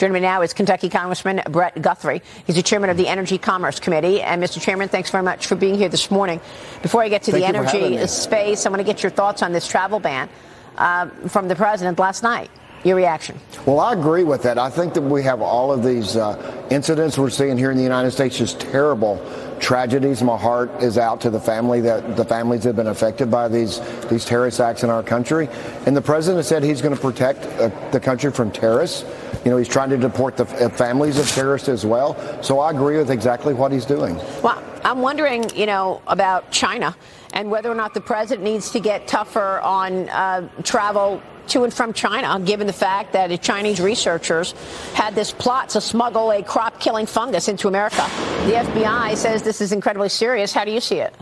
Joining me now is Kentucky Congressman Brett Guthrie. He's the chairman of the Energy Commerce Committee. And Mr. Chairman, thanks very much for being here this morning. Before I get to the energy space, I want to get your thoughts on this travel ban from the president last night. Your reaction? Well, I agree with that. I think that we have all of these incidents we're seeing here in the United States, just terrible tragedies. My heart is out to the families that have been affected by these terrorist acts in our country. And the president said he's going to protect the country from terrorists. You know, he's trying to deport the families of terrorists as well. So I agree with exactly what he's doing. Well, I'm wondering, about China and whether or not the president needs to get tougher on travel to and from China, given the fact that Chinese researchers had this plot to smuggle a crop-killing fungus into America. The FBI says this is incredibly serious. How do you see it?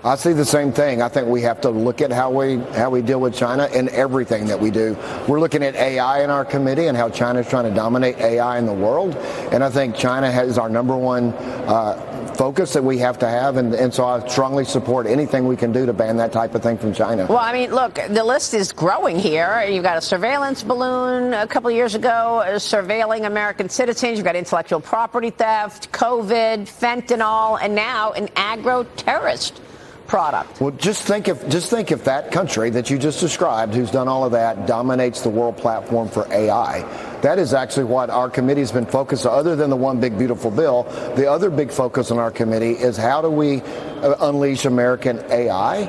I see the same thing. I think we have to look at how we deal with China in everything that we do. We're looking at AI in our committee and how China is trying to dominate AI in the world. And I think China is our number one focus that we have to have. And so I strongly support anything we can do to ban that type of thing from China. Well, I mean, look, the list is growing here. You've got a surveillance balloon a couple of years ago surveilling American citizens. You've got intellectual property theft, COVID, fentanyl, and now an agro-terrorist product. Well, just think if that country that you just described, who's done all of that, dominates the world platform for AI. That is actually what our committee has been focused on. Other than the one big beautiful bill, the other big focus on our committee is how do we unleash American AI.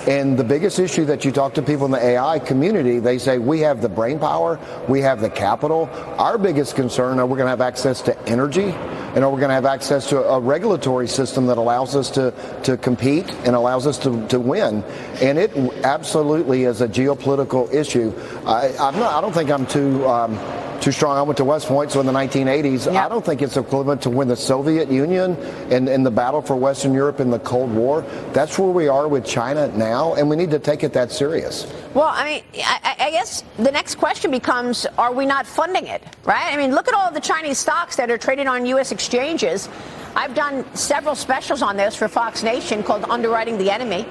And the biggest issue that you talk to people in the AI community, they say we have the brain power, we have the capital. Our biggest concern are we're going to have access to energy, and are we going to have access to a regulatory system that allows us to compete and allows us to win. And it absolutely is a geopolitical issue. I don't think I'm too strong. I went to West Point, so in the 1980s, yep. I don't think it's equivalent to when the Soviet Union and the battle for Western Europe in the Cold War. That's where we are with China now, and we need to take it that serious. Well, I mean, I guess the next question becomes, are we not funding it, right? I mean, look at all the Chinese stocks that are traded on U.S. exchanges. I've done several specials on this for Fox Nation called Underwriting the Enemy.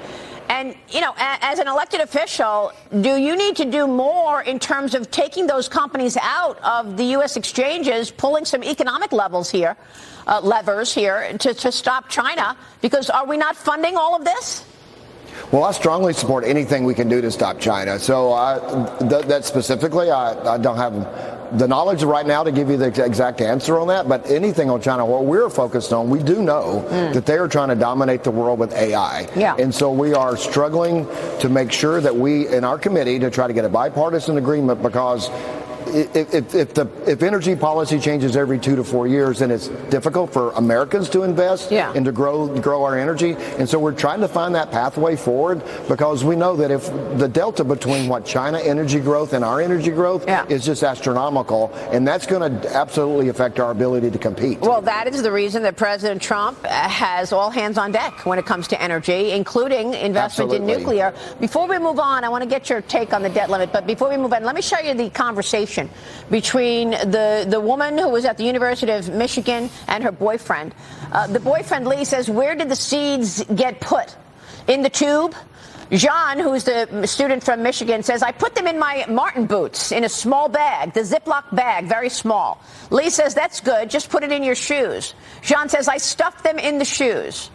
And, as an elected official, do you need to do more in terms of taking those companies out of the U.S. exchanges, pulling some economic levers here to stop China? Because are we not funding all of this? Well, I strongly support anything we can do to stop China. So that specifically, I don't have the knowledge right now to give you the exact answer on that. But anything on China, what we're focused on, we do know that they are trying to dominate the world with AI. Yeah. And so we are struggling to make sure that we, in our committee, to try to get a bipartisan agreement, because if energy policy changes every 2 to 4 years, then it's difficult for Americans to invest and to grow our energy. And so we're trying to find that pathway forward, because we know that if the delta between what China energy growth and our energy growth is just astronomical, and that's going to absolutely affect our ability to compete. Well, that is the reason that President Trump has all hands on deck when it comes to energy, including investment in nuclear. Before we move on, I want to get your take on the debt limit. But before we move on, let me show you the conversation between the woman who was at the University of Michigan and her boyfriend. The boyfriend, Lee, says, where did the seeds get put? In the tube? Jean, who's the student from Michigan, says, I put them in my Martin boots in a small bag, the Ziploc bag, very small. Lee says, that's good. Just put it in your shoes. Jean says, I stuffed them in the shoes.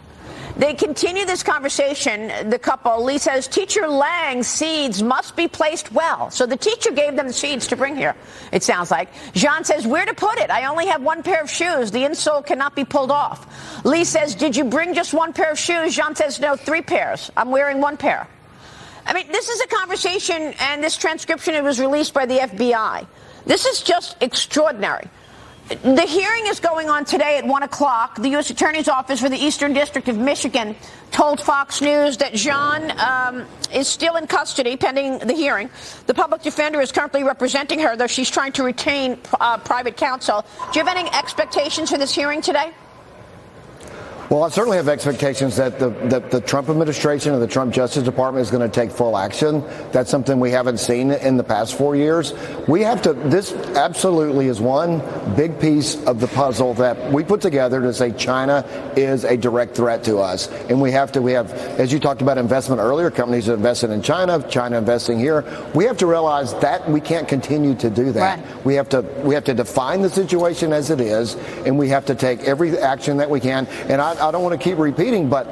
They continue this conversation, the couple. Lee says, Teacher Lang's seeds must be placed well. So the teacher gave them the seeds to bring here, it sounds like. Jean says, where to put it? I only have one pair of shoes. The insole cannot be pulled off. Lee says, did you bring just one pair of shoes? Jean says, no, 3 pairs. I'm wearing 1 pair. I mean, this is a conversation, and this transcription, it was released by the FBI. This is just extraordinary. The hearing is going on today at 1 o'clock. The U.S. Attorney's Office for the Eastern District of Michigan told Fox News that Jean is still in custody pending the hearing. The public defender is currently representing her, though she's trying to retain private counsel. Do you have any expectations for this hearing today? Well, I certainly have expectations that the Trump administration and the Trump Justice Department is going to take full action. That's something we haven't seen in the past 4 years. We have to, this absolutely is one big piece of the puzzle that we put together to say China is a direct threat to us. And we have, as you talked about investment earlier, companies that invested in China, China investing here. We have to realize that we can't continue to do that. Right. We have to define the situation as it is, and we have to take every action that we can. And I don't want to keep repeating, but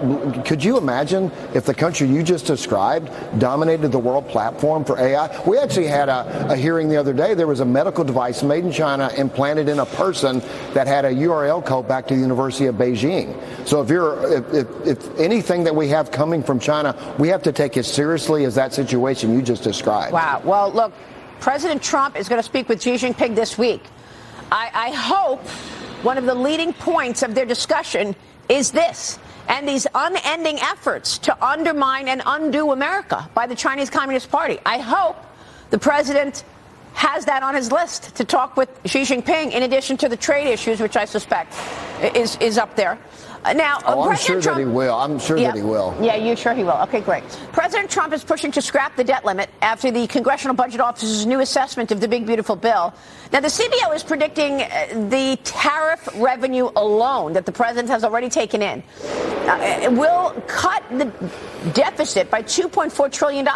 could you imagine if the country you just described dominated the world platform for AI? We actually had a hearing the other day. There was a medical device made in China implanted in a person that had a URL code back to the University of Beijing. So if anything that we have coming from China, we have to take as seriously as that situation you just described. Wow. Well, look, President Trump is going to speak with Xi Jinping this week. I hope one of the leading points of their discussion is this, and these unending efforts to undermine and undo America by the Chinese Communist Party. I hope the president has that on his list to talk with Xi Jinping, in addition to the trade issues, which I suspect is up there. Now, I'm sure that he will. I'm sure that he will. Yeah, you're sure he will. Okay, great. President Trump is pushing to scrap the debt limit after the Congressional Budget Office's new assessment of the big, beautiful bill. Now, the CBO is predicting the tariff revenue alone that the president has already taken in will cut the deficit by $2.4 trillion.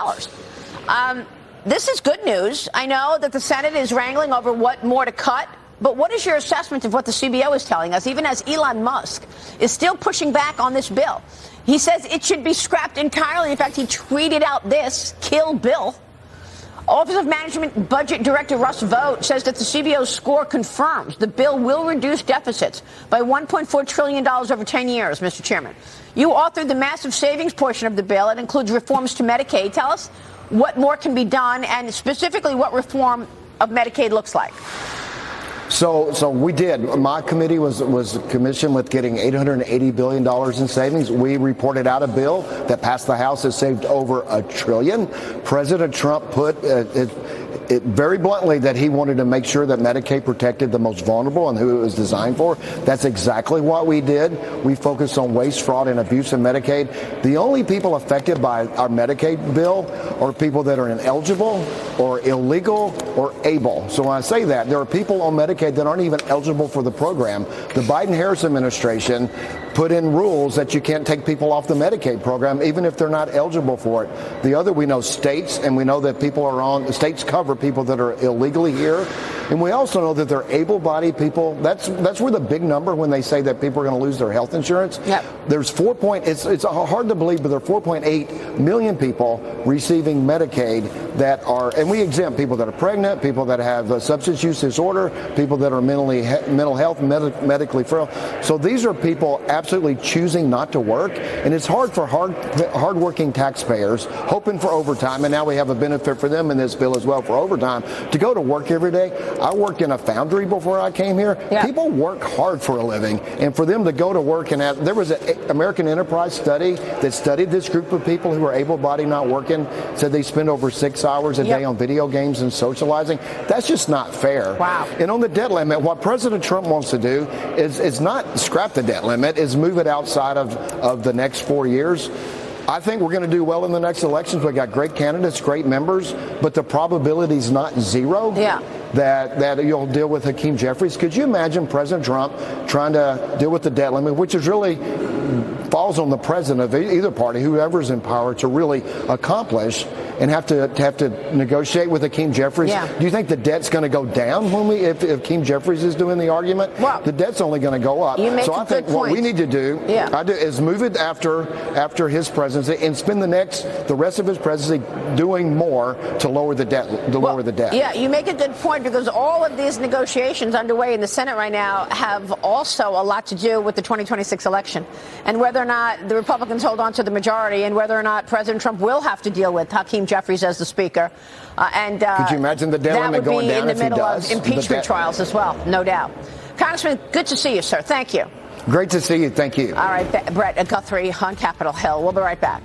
This is good news. I know that the Senate is wrangling over what more to cut. But what is your assessment of what the CBO is telling us, even as Elon Musk is still pushing back on this bill? He says it should be scrapped entirely. In fact, he tweeted out this, kill Bill. Office of Management Budget Director Russ Vought says that the CBO's score confirms the bill will reduce deficits by $1.4 trillion over 10 years, Mr. Chairman. You authored the massive savings portion of the bill. It includes reforms to Medicaid. Tell us what more can be done and specifically what reform of Medicaid looks like. So we did. My committee was commissioned with getting $880 billion in savings. We reported out a bill that passed the House that saved over $1 trillion. President Trump put it very bluntly that he wanted to make sure that Medicaid protected the most vulnerable and who it was designed for. That's exactly what we did. We focused on waste, fraud, and abuse in Medicaid. The only people affected by our Medicaid bill are people that are ineligible or illegal or able. So when I say that, there are people on Medicaid that aren't even eligible for the program. The Biden-Harris administration put in rules that you can't take people off the Medicaid program even if they're not eligible for it. The other, we know states, and we know that people are on, states cover people that are illegally here. And we also know that they're able-bodied people. That's where the big number when they say that people are going to lose their health insurance. Yep. There's it's hard to believe, but there are 4.8 million people receiving Medicaid that are, and we exempt people that are pregnant, people that have a substance use disorder, people that are mental health, medically frail. So these are people absolutely choosing not to work, and it's hard for hardworking taxpayers hoping for overtime, and now we have a benefit for them in this bill as well for overtime to go to work every day. I worked in a foundry before I came here. Yeah. People work hard for a living, and for them to go to work and there was an American Enterprise study that studied this group of people who are able-bodied not working, said they spend over 6 hours a day on video games and socializing. That's just not fair. Wow. And on the debt limit, what President Trump wants to do is not scrap the debt limit, is move it outside of the next 4 years. I think we're going to do well in the next elections. We've got great candidates, great members, but the probability is not zero that you'll deal with Hakeem Jeffries. Could you imagine President Trump trying to deal with the debt limit, which is really falls on the president of either party, whoever's in power, to really accomplish, and have to negotiate with Hakeem Jeffries? Yeah. Do you think the debt's going to go down if Hakeem Jeffries is doing the argument? Well, the debt's only going to go up. So I think what we need to do, is move it after his presidency and spend the rest of his presidency doing more to lower the debt. Lower the debt. Yeah, you make a good point, because all of these negotiations underway in the Senate right now have also a lot to do with the 2026 election and whether or not the Republicans hold on to the majority and whether or not President Trump will have to deal with Hakeem Jeffries as the speaker. Could you imagine the debt limit going down if he does? That would be in the middle of impeachment trials as well, no doubt. Congressman, good to see you, sir. Thank you. Great to see you. Thank you. All right, Brett Guthrie on Capitol Hill. We'll be right back.